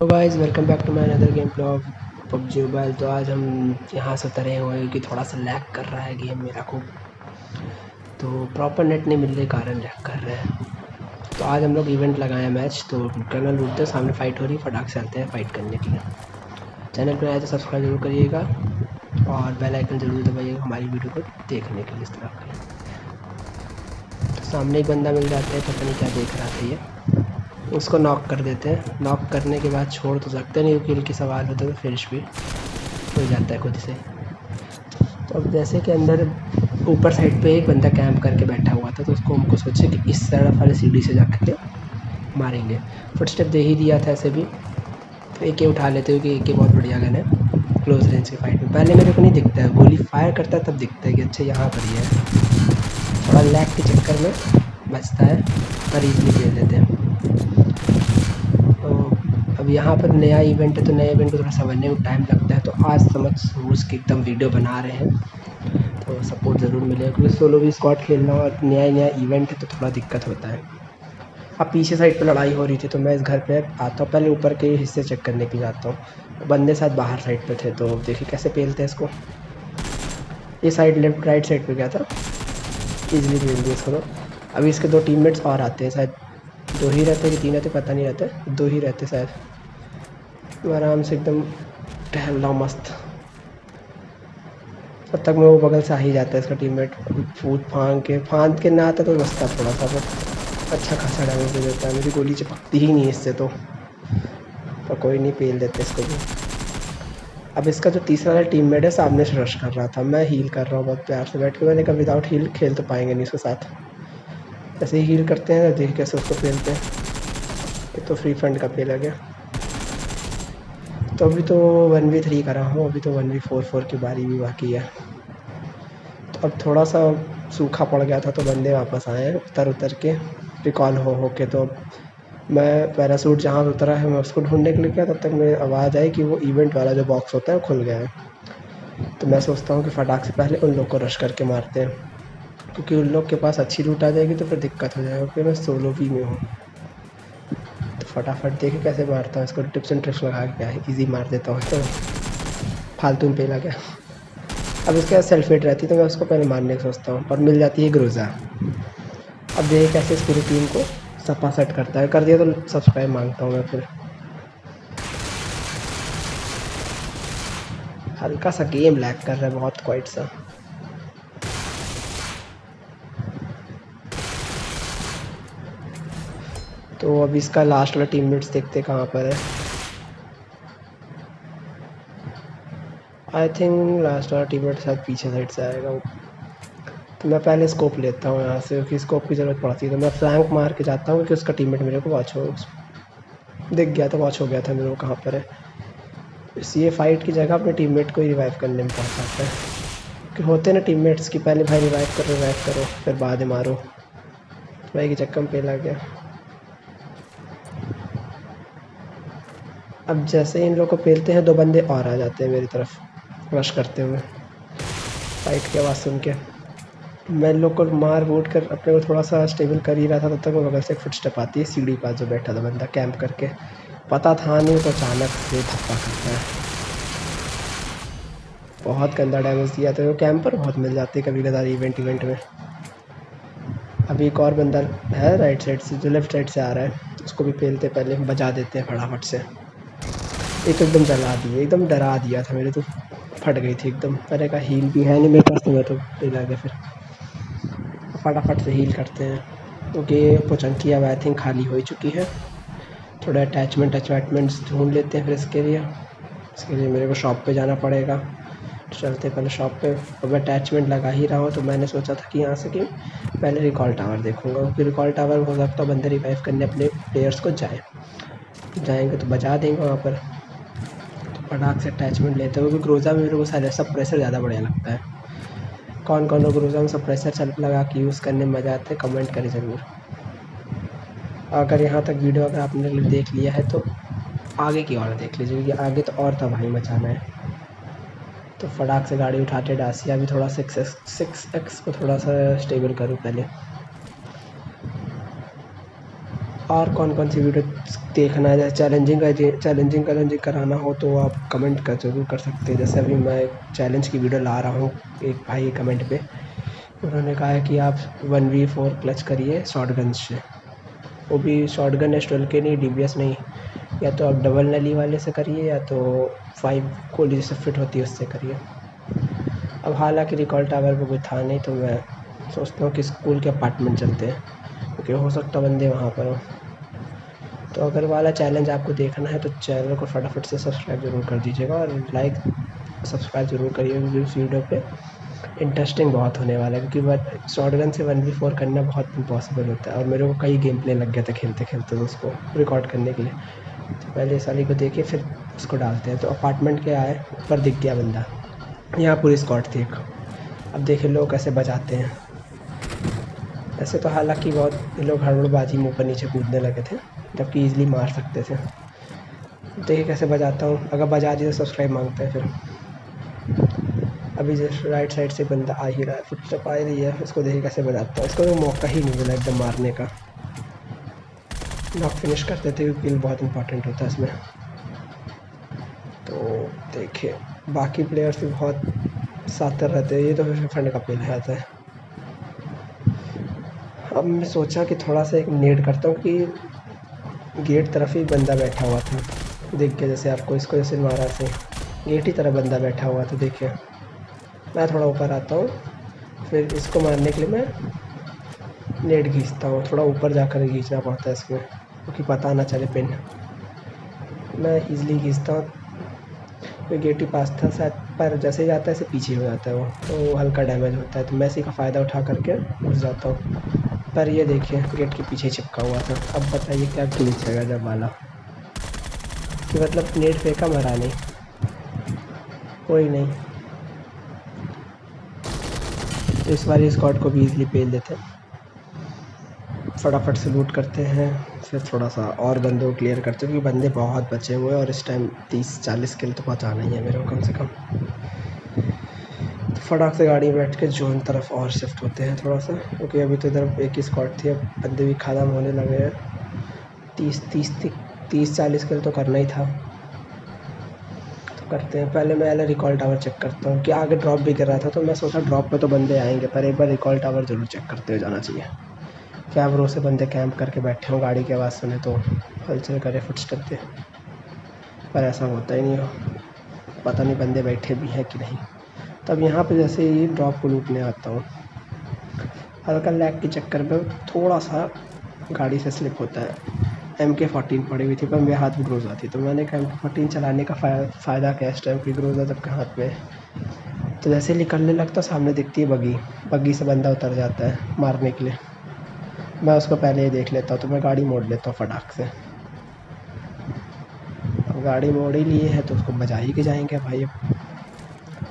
तो guys welcome back to my another game play of PUBG mobile. तो आज हम यहाँ से उतरे हुए हैं कि थोड़ा सा लैग कर रहा है गेम मेरा को, तो प्रॉपर नेट नहीं मिलने के कारण लैग कर रहा है। तो आज हम लोग इवेंट लगाए हैं मैच, तो कर्नल लूटते सामने फाइट हो रही है, फटाक से चलते हैं फाइट करने के लिए। चैनल पर आए तो सब्सक्राइब जरूर करिएगा और बेल आइकन जरूर दबाइएगा हमारी वीडियो को देखने के लिए इस तरह का। तो सामने एक बंदा मिल जाता है, पता नहीं क्या देख रहा था ये, उसको नॉक कर देते हैं। नॉक करने के बाद छोड़ तो सकते नहीं, किल की सवाल होता है तो फिनिश भी हो जाता है खुद से। तो अब जैसे कि अंदर ऊपर साइड पे एक बंदा कैंप करके बैठा हुआ था, तो उसको हमको सोचे कि इस तरफ वाले सीढ़ी से जा कर के मारेंगे। फुटस्टेप दे ही दिया था ऐसे भी, तो एक उठा लेते हो कि एक बहुत बढ़िया गन है क्लोज रेंज की फाइट में। पहले मेरे को नहीं दिखता है, गोली फायर करता है तब दिखता है कि अच्छा यहाँ पर ही है। थोड़ा लैग के चक्कर में बचता है पर ईजली ले लेते हैं। तो अब यहाँ पर नया इवेंट है, तो नए इवेंट को थोड़ा समझने में टाइम लगता है, तो आज समझ के एकदम वीडियो बना रहे हैं, तो सपोर्ट ज़रूर मिलेगा क्योंकि सोलो भी स्क्वाड खेलना और नया नया इवेंट है तो थोड़ा दिक्कत होता है। अब पीछे साइड पे लड़ाई हो रही थी, तो मैं इस घर पे आता हूँ, पहले ऊपर के हिस्से चेक करने के लिए जाता हूँ। बंदे साथ बाहर साइड पे थे, तो देखिए कैसे पेलते हैं इसको। ये साइड लेफ्ट राइट साइड पे गया था, ईजिली पेल दिया इसको। तो अभी इसके दो टीममेट्स और आते हैं, शायद दो ही रहते कि तीन रहते पता नहीं रहता, दो ही रहते शायद। तो आराम से एकदम टहल रहा मस्त, तब तक मैं वो बगल से आ ही जाता है इसका टीममेट। फांद के ना आता तो बचता थोड़ा सा, बट अच्छा खासा डैमेज दे देता है। मेरी गोली चिपकती ही नहीं इससे, तो पर कोई नहीं, पेल देते इसको भी। अब इसका जो तीसरा वाला टीममेट है सामने से रश कर रहा था, मैं हील कर रहा हूँ बहुत प्यार से बैठ के। मैंने कहा विदाउट हील खेल तो पाएंगे नहीं उसके साथ, ऐसे ही हील करते हैं, देख कैसे उसको पेलते हैं। ये तो फ्री फंड का पेला गया। तो अभी तो 1v3 कर रहा हूँ, अभी तो 1v4 की बारी भी बाकी है। तो अब थोड़ा सा सूखा पड़ गया था, तो बंदे वापस आए हैं उतर के रिकॉल हो के। तो मैं पैरासूट जहाँ उतरा है मैं उसको ढूंढने के लिए गया, तब तक मेरी आवाज़ आई कि वो इवेंट वाला जो बॉक्स होता है वो खुल गया है। तो मैं सोचता हूँ कि फटाक से पहले उन लोग को रश करके मारते हैं, क्योंकि उन लोग के पास अच्छी लूट आ जाएगी तो फिर दिक्कत हो जाएगा, क्योंकि मैं सोलो भी में हूँ। तो फटाफट देखे कैसे मारता हूँ इसको, टिप्स एंड ट्रिक्स लगा के क्या है, ईजी मार देता हूँ। तो फालतू में पेला गया। अब इसके बाद सेल्फ हिट रहती है, तो मैं उसको पहले मारने का सोचता हूँ, पर मिल जाती है ग्रोजा। अब देखे कैसे इस पूरी टीम को सपा सेट करता है, कर दिया तो सब्सक्राइब मांगता हूँ मैं फिर। हल्का सा गेम लैग कर रहा है बहुत, क्वाइट सा। तो अब इसका लास्ट वाला टीममेट्स देखते कहाँ पर है। आई थिंक लास्ट वाला टीममेट शायद पीछे साइड से आएगा वो। तो मैं पहले स्कोप लेता हूँ यहाँ से, क्योंकि स्कोप की ज़रूरत पड़ती है। तो मैं फ्लैंक मार के जाता हूँ, क्योंकि उसका टीममेट मेरे को वॉच हो दिख गया था, वॉच हो गया था मेरे को कहाँ पर है। इस ये फाइट की जगह अपने टीममेट को ही रिवाइव करने में पहुँच जाता है, कि होते ना टीममेट्स की पहले भाई रिवाइव करो फिर बाद में मारो। तो भाई के चक्कर में पेला गया। अब जैसे ही इन लोग को पेलते हैं, दो बंदे और आ जाते हैं मेरी तरफ रश करते हुए, फाइट की आवाज़ सुन के। मैं इन लोग को मार वूट कर अपने को थोड़ा सा स्टेबल कर ही रहा था, तब तक वो बगल से एक फुटस्टेप आती है, सीढ़ी पास जो बैठा था बंदा कैंप करके। पता था नहीं, तो अचानक से धक्का करता है, बहुत गंदा डैमेज दिया था। वो कैंपर बहुत मिल जाते हैं कभी कभार इवेंट में। अभी एक और बंदा है राइट साइड से, जो लेफ्ट साइड से आ रहा है, उसको भी पेलते पहले बजा देते हैं फटाफट से। एक एकदम जला दिए, एकदम डरा दिया था मेरे, तो फट गई थी एकदम। मैंने कहा हील भी है नहीं मेरे पास, तो मैं तो पेला गया। फिर फटाफट से हील करते हैं, क्योंकि पोचंकी अब आई थिंक खाली हो ही चुकी है। थोड़ा अटैचमेंट्स ढूंढ लेते हैं फिर इसके लिए मेरे को शॉप पे जाना पड़ेगा। तो चलते पहले शॉप पे। अब अटैचमेंट लगा ही रहा हूँ, तो मैंने सोचा था कि यहाँ से कि पहले रिकॉल टावर देखूँगा, क्योंकि रिकॉल टावर हो सकता है बंदे रिवाइव करने अपने प्लेयर्स को जाएंगे तो बचा देंगे वहाँ पर। तो फटाक से अटैचमेंट लेते हुए, क्योंकि ग्रोजा में मेरे को सारे सब प्रेशर ज़्यादा बढ़िया लगता है। कौन कौन लोग ग्रोजा में सब प्रेशर लगा के यूज़ करने में मज़ा आता है, कमेंट करें ज़रूर। अगर यहाँ तक वीडियो अगर आपने देख लिया है तो आगे की और देख लीजिए, क्योंकि आगे तो और तबाही मचाना है। तो फटाक से गाड़ी उठाते डासिया भी थोड़ा 6x को थोड़ा सा स्टेबल करूँ पहले। और कौन सी वीडियो देखना है, जैसे चैलेंजिंग कराना हो तो आप कमेंट कर ज़रूर कर सकते हैं। जैसे अभी मैं चैलेंज की वीडियो ला रहा हूँ, एक भाई कमेंट पे उन्होंने कहा है कि आप 1v4 क्लच करिए शॉटगन से, वो भी शॉटगन है 12 के नहीं, DBS नहीं, या तो आप डबल नली वाले से करिए या तो 5 गोली जिससे फिट होती है उससे करिए। अब हालांकि रिकॉल टावर पे कोई था नहीं, तो मैं सोचता हूँ कि स्कूल के अपार्टमेंट चलते हैं, क्योंकि हो सकता बंदे वहाँ पर हो। तो अगर वाला चैलेंज आपको देखना है तो चैनल को फटाफट से सब्सक्राइब ज़रूर कर दीजिएगा और लाइक सब्सक्राइब ज़रूर करिए, क्योंकि उस वीडियो पे इंटरेस्टिंग बहुत होने वाला है, क्योंकि शॉटगन से 1v4 करना बहुत इम्पॉसिबल होता है और मेरे को कई गेम प्ले लग गया था खेलते खेलते, तो उसको रिकॉर्ड करने के लिए तो पहले इस वाली को देखिए फिर उसको डालते हैं। तो अपार्टमेंट के आए, ऊपर दिख गया बंदा, यहाँ पूरी स्क्वाड थी एक। अब देखिए लोग कैसे बजाते हैं। ऐसे तो हालांकि बहुत ये लोग हड़बड़बाजी में ऊपर नीचे कूदने लगे थे, जबकि ईज़िली मार सकते थे। देखिए कैसे बजाता हूँ, अगर बजा दिया तो सब्सक्राइब मांगता है। फिर अभी जस्ट राइट साइड से बंदा आ ही रहा है, फुटस्टेप आ ही रही है, इसको देखिए कैसे बजाता है। इसको तो मौका ही नहीं मिला एकदम मारने का, नॉक फिनिश करते थे क्योंकि किल बहुत इंपॉर्टेंट होता है इसमें। तो देखिए बाकी प्लेयर्स भी बहुत सातर रहते हैं, ये तो फिर फंड का पेल रहता है। अब मैं सोचा कि थोड़ा सा एक नेड करता हूँ कि गेट तरफ ही बंदा बैठा हुआ था, देख के जैसे आपको इसको जैसे मारा से गेट ही तरफ बंदा बैठा हुआ था। देखिए मैं थोड़ा ऊपर आता हूँ, फिर इसको मारने के लिए मैं नेट खींचता हूँ, थोड़ा ऊपर जाकर खींचना पड़ता है इसमें क्योंकि पता ना चले पिन। मैं ईज़िली खींचता हूँ, फिर गेट ही पास था शायद, पर जैसे ही जाता है ऐसे पीछे हो जाता है वो, तो हल्का डैमेज होता है, तो मैं इसी का फ़ायदा उठा करके घुस जाता हूँ। पर ये देखिए गेट के पीछे चिपका हुआ था। अब बताइए क्या ग्लिच है गजब वाला, कि मतलब नेट फेंका मरा नहीं, कोई नहीं। तो इस बार स्क्वाड को भी ईज़िली पेल देते हैं, फटाफट से लूट करते हैं, फिर थोड़ा सा और बंदों को क्लियर करते हैं क्योंकि बंदे बहुत बचे हुए हैं और इस टाइम 30-40 किल तो पहुँचाना ही है मेरे को कम से कम। तो फटाक से गाड़ी में बैठ के जोन तरफ और शिफ्ट होते हैं थोड़ा सा, क्योंकि अभी तो इधर एक ही स्क्वाड थी, अब बंदे भी ख़त्म होने लगे हैं। 30-40 किल तो करना ही था, तो करते हैं। पहले मैं रिकॉल टावर चेक करता हूँ कि आगे ड्रॉप भी कर रहा था, तो मैं सोचा ड्रॉप पे तो बंदे आएंगे, पर एक बार रिकॉल टावर ज़रूर चेक करते हुए जाना चाहिए। क्या भरोसे बंदे कैंप करके बैठे हों, गाड़ी की आवाज़ सुने तो हलचल करे फुटस्टेप पे, पर ऐसा होता ही नहीं हो, पता नहीं बंदे बैठे भी हैं कि नहीं। तब यहाँ पे जैसे ही ड्रॉप को लूटने आता हूँ, हल्का लैग के चक्कर में थोड़ा सा गाड़ी से स्लिप होता है। MK14 पड़ी हुई थी पर मेरे हाथ में ग्रोजा थी, तो मैंने कहा MK14 चलाने का फ़ायदा क्या इस टाइम की, ग्रोजा सबके हाथ में। तो जैसे ही निकलने लगता सामने दिखती है बग्गी से बंदा उतर जाता है मारने के लिए। मैं उसको पहले ही देख लेता हूँ, तो मैं गाड़ी मोड़ लेता हूँ फटाक से। अब गाड़ी मोड़ ही लिए है तो उसको बजा ही के जाएंगे भाई। अब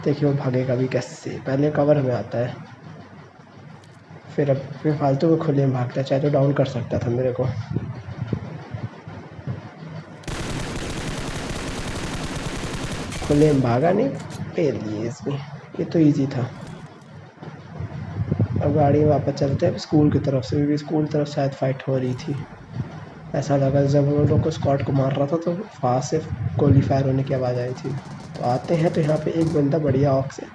देखिए वो भागेगा भी कैसे, पहले कवर में आता है, फिर फालतू में खुले में भागता है, चाहे तो डाउन कर सकता था मेरे को। खुले में भागा नहीं, पेल दिए इसमें, ये तो इजी था। अब गाड़ी में वापस चलते हैं स्कूल की तरफ से, क्योंकि स्कूल तरफ शायद फाइट हो रही थी। ऐसा लगा जब उन लोग को स्क्वाड को मार रहा था तो वहाँ से गोली फायर होने की आवाज़ आई थी। तो आते हैं तो यहाँ पे एक बंदा बढ़िया ऑक से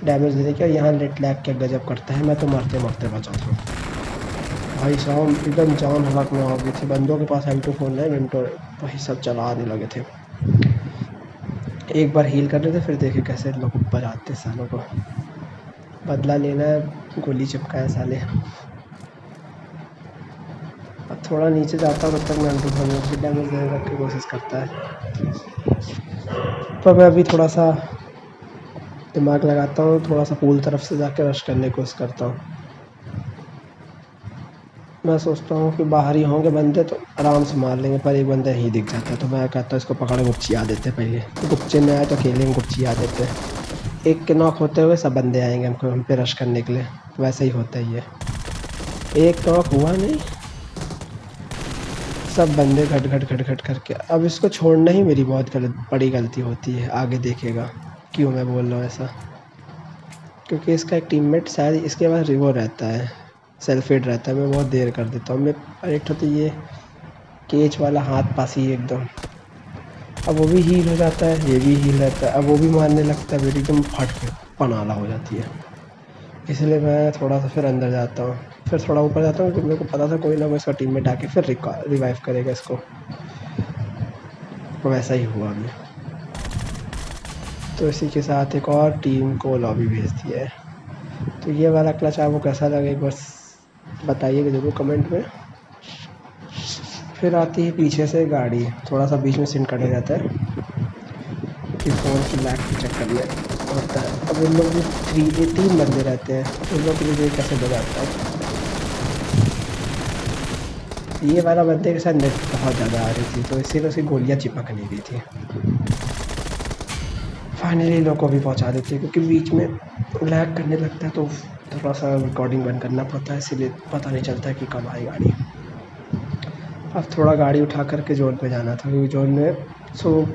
डैमेज देने के, यहाँ लेट लैग क्या गजब करता है, मैं तो मरते मरते बचा था भाई साहब, एकदम जान हलाक में हो गई थी। बंदों के पास M249 मिनटो वही सब चलाने लगे थे। एक बार हील कर रहे थे, फिर देखे कैसे लोग ऊपर आते, सालों को बदला लेना है, गोली चिपकाया साले। अब थोड़ा नीचे जाता हूँ तब तक मैं M249 डैमेज देने की कोशिश करता है, पर मैं अभी थोड़ा सा दिमाग लगाता हूँ, थोड़ा सा पूल तरफ से जाके रश करने की कोशिश करता हूँ। मैं सोचता हूँ कि बाहर ही होंगे बंदे तो आराम से मार लेंगे, पर एक बंदा ही दिख जाता है, तो मैं कहता हूँ इसको पकड़ गुपचिया देते। पहले तो गुपचे में आए तो अकेले में गुपचिया देते, एक के नॉक होते हुए सब बंदे आएंगे हमको हम पे रश करने के लिए। वैसे ही होता ही है, एक नॉक हुआ नहीं, सब बंदे घट घट घट घट करके। अब इसको छोड़ना ही मेरी बहुत बड़ी गलती होती है, आगे देखेगा क्यों मैं बोल रहा हूँ ऐसा, क्योंकि इसका एक टीममेट शायद इसके पास रिवो रहता है, सेल्फ हिट रहता है, मैं बहुत देर कर देता हूँ मैं। और एक तो ये केच वाला हाथ पास ही एकदम, अब वो भी हील हो जाता है, ये भी हील रहता है, अब वो भी मारने लगता है, मेरी एकदम फट के पनाला हो जाती है। इसलिए मैं थोड़ा सा फिर अंदर जाता हूँ, फिर थोड़ा ऊपर जाता हूँ क्योंकि मेरे को पता था कोई ना कोई इसका टीम में आके फिर रिवाइव करेगा इसको। वैसा ही हुआ अभी। तो इसी के साथ एक और टीम को लॉबी भेज दिया है। तो ये वाला क्लच आपको कैसा लगा एक बार बताइएगा ज़रूर कमेंट में। फिर आती है पीछे से गाड़ी, थोड़ा सा बीच में सीन कट जाता है कि फ़ोन की लैग के चक्कर में होता है। अब उन लोग भी 3 बंदे रहते हैं, उन लोग के लिए कैसे बजाता है। ये वाला बंदे के साथ नेट बहुत ज़्यादा आ रही थी तो इसीलिए उसकी गोलियाँ चिपक नहीं रही थी। फाइनली लोग को भी पहुंचा देते हैं क्योंकि बीच में लैग करने लगता है तो थोड़ा सा रिकॉर्डिंग बंद करना पड़ता है, इसीलिए पता नहीं चलता है कि कब आई गाड़ी। अब थोड़ा गाड़ी उठा करके जोन पे जाना था क्योंकि जोन में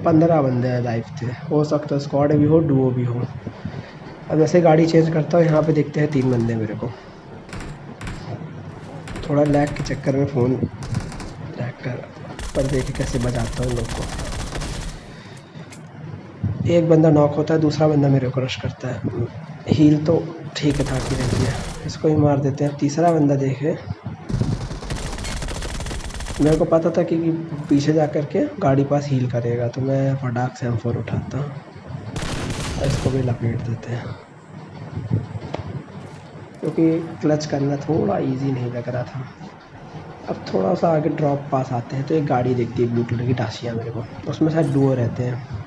15 बंदे लाइव थे, हो सकता है स्क्वाड भी हो डुओ भी हो। अब जैसे गाड़ी चेंज करता हूँ यहाँ पे देखते हैं 3 बंदे मेरे को। थोड़ा लैग के चक्कर में फ़ोन लैग कर पर देखे कैसे बजाता हूँ लोग को। एक बंदा नॉक होता है, दूसरा बंदा मेरे को रश करता है, हील तो ठीक है ठाक ही रहती है, इसको ही मार देते हैं। तीसरा बंदा देखे, मेरे को पता था कि पीछे जा कर के गाड़ी पास हील करेगा तो मैं फटाक से M4 उठाता हूँ और इसको भी लपेट देते हैं क्योंकि क्लच करना थोड़ा इजी नहीं लग रहा था। अब थोड़ा सा आगे ड्रॉप पास आते हैं तो एक गाड़ी दिखती है ब्लू कलर की डासिया मेरे को, उसमें शायद डुओ रहते हैं।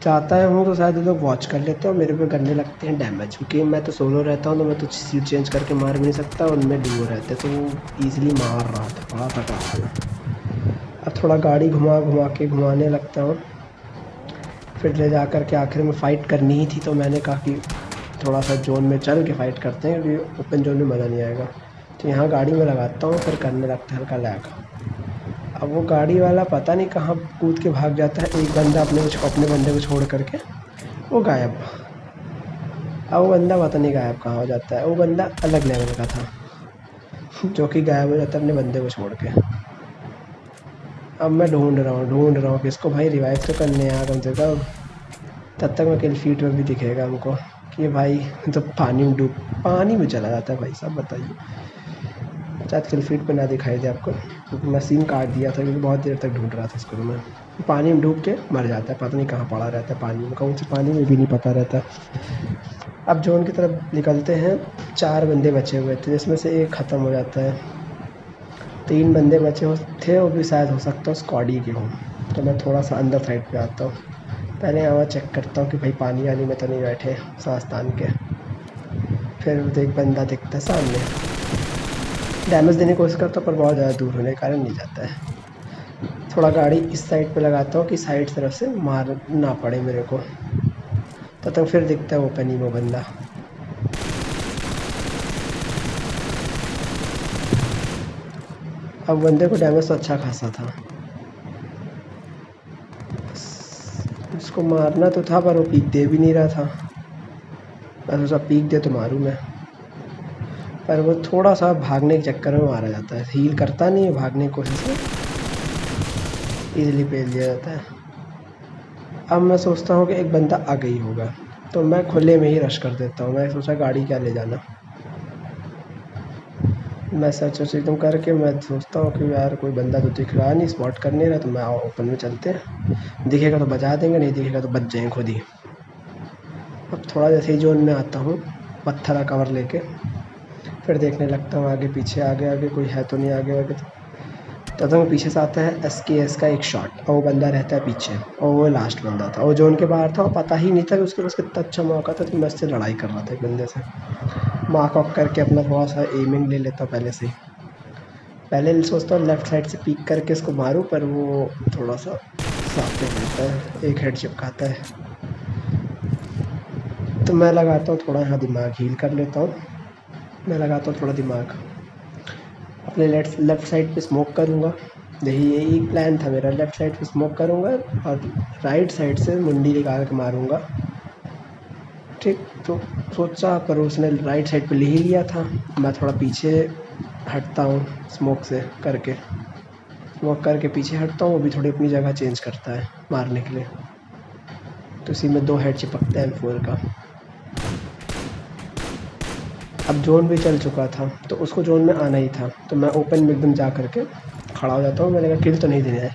चाहता है हूँ तो शायद ये लोग वॉच कर लेते हैं और मेरे पे करने लगते हैं डैमेज, क्योंकि मैं तो सोलो रहता हूँ तो मैं तो सीट चेंज करके मार भी नहीं सकता और उनमें डुओ रहते तो वो ईज़िली मार रहा था, बड़ा तगड़ा था। अब थोड़ा गाड़ी घुमाने लगता हूँ, फिर ले जा कर के आखिर में फ़ाइट करनी ही थी तो मैंने कहा कि थोड़ा सा जोन में चल के फ़ाइट करते हैं क्योंकि ओपन जोन में मज़ा नहीं आएगा। तो यहाँ गाड़ी में लगाता हूँ, फिर करने लगता है हल्का लैग। अब वो गाड़ी वाला पता नहीं कहाँ कूद के भाग जाता है, एक बंदा अपने बंदे को छोड़ करके वो गायब। अब वो बंदा पता नहीं गायब कहाँ हो जाता है, वो बंदा अलग लेवल का था जो कि गायब हो जाता है अपने बंदे को छोड़ के। अब मैं ढूंढ रहा हूँ कि इसको भाई रिवाइव तो करने आ कम से कम, तब तक मैं किल फीड में भी दिखेगा हमको कि भाई तो पानी में चला जाता है भाई साहब, बताइए। शायद किल फीड पे ना दिखाई दे आपको क्योंकि मैं सीन काट दिया था क्योंकि बहुत देर तक ढूंढ रहा था इसको। तो मैं पानी में डूब के मर जाता है, पता नहीं कहाँ पड़ा रहता है पानी में, कौन से पानी में भी नहीं पता रहता। अब जोन की तरफ निकलते हैं, 4 बंदे बचे हुए थे जिसमें से एक ख़त्म हो जाता है, 3 बंदे बचे थे, वो भी शायद हो सकता है स्क्वाडी के हों। तो मैं थोड़ा सा अंदर साइड पे आता हूँ, पहले यहाँ चेक करता हूँ कि भाई पानी वानी में तो नहीं बैठे सांस तान के। फिर एक बंदा दिखता है सामने, डैमेज देने की कोशिश करता हूँ पर बहुत ज़्यादा दूर होने के कारण नहीं जाता है। थोड़ा गाड़ी इस साइड पे लगाता हूँ कि साइड तरफ से मार ना पड़े मेरे को, तब तक फिर दिखता है ओपन ही वो बंदा। अब बंदे को डैमेज तो अच्छा खासा था, उसको मारना तो था पर वो पीक दे भी नहीं रहा था। बस उसका पीक दे तो मारूँ मैं, पर वो थोड़ा सा भागने के चक्कर में मारा जाता है, हील करता नहीं है, भागने की कोशिश में ईज़िली पेल दिया जाता है। अब मैं सोचता हूँ कि एक बंदा आ गई होगा तो मैं खुले में ही रश कर देता हूँ। मैं सोचा गाड़ी क्या ले जाना, मैं सर्च एकदम करके मैं सोचता हूँ कि यार कोई बंदा तो दिख रहा नहीं, स्पॉट कर नहीं रहा, तो मैं ओपन में चलते हैं, दिखेगा तो बचा देंगे, नहीं दिखेगा तो बच जाएंगे खुद ही। अब थोड़ा जैसे ही जोन में आता हूँ पत्थर का कवर लेके फिर देखने लगता हूँ आगे पीछे, आगे कोई है तो नहीं आगे तब तक मैं पीछे से आता है SKS का एक शॉट और वो बंदा रहता है पीछे और वो लास्ट बंदा था, वो जोन के बाहर था और पता ही नहीं था कि उसके पास कितना अच्छा मौका था, तो मैं उससे लड़ाई कर रहा था एक बंदे से, मार्क ऑफ करके अपना थोड़ा सा एमिंग ले लेता हूँ पहले से ही। पहले सोचता हूँ लेफ़्ट साइड से पीक करके इसको मारूँ पर वो थोड़ा सा साफ नहीं रहता है, एक हेड चिपकाता है। तो मैं लगाता हूँ थोड़ा यहाँ दिमाग, हील कर लेता हूँ, मैं लगाता हूँ थोड़ा दिमाग, अपने लेफ़्ट साइड पे स्मोक करूँगा। यही प्लान था मेरा, लेफ़्ट साइड पे स्मोक करूँगा और राइट साइड से मुंडी निकाल के मारूँगा ठीक। तो सोचा पर उसने राइट साइड पे ले ही लिया था। मैं थोड़ा पीछे हटता हूँ स्मोक से करके, स्मोक करके पीछे हटता हूँ, वो भी थोड़ी अपनी जगह चेंज करता है मारने के लिए। तो इसी में 2 हेड चिपकता है M4 का। अब जोन भी चल चुका था तो उसको जोन में आना ही था, तो मैं ओपन में एकदम जा करके खड़ा हो जाता हूँ। मैंने कहा किल तो नहीं देना है।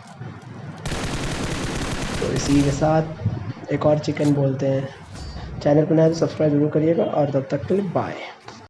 तो इसी के साथ एक और चिकन बोलते हैं। चैनल पर नया तो सब्सक्राइब जरूर करिएगा और तब तक के लिए बाय।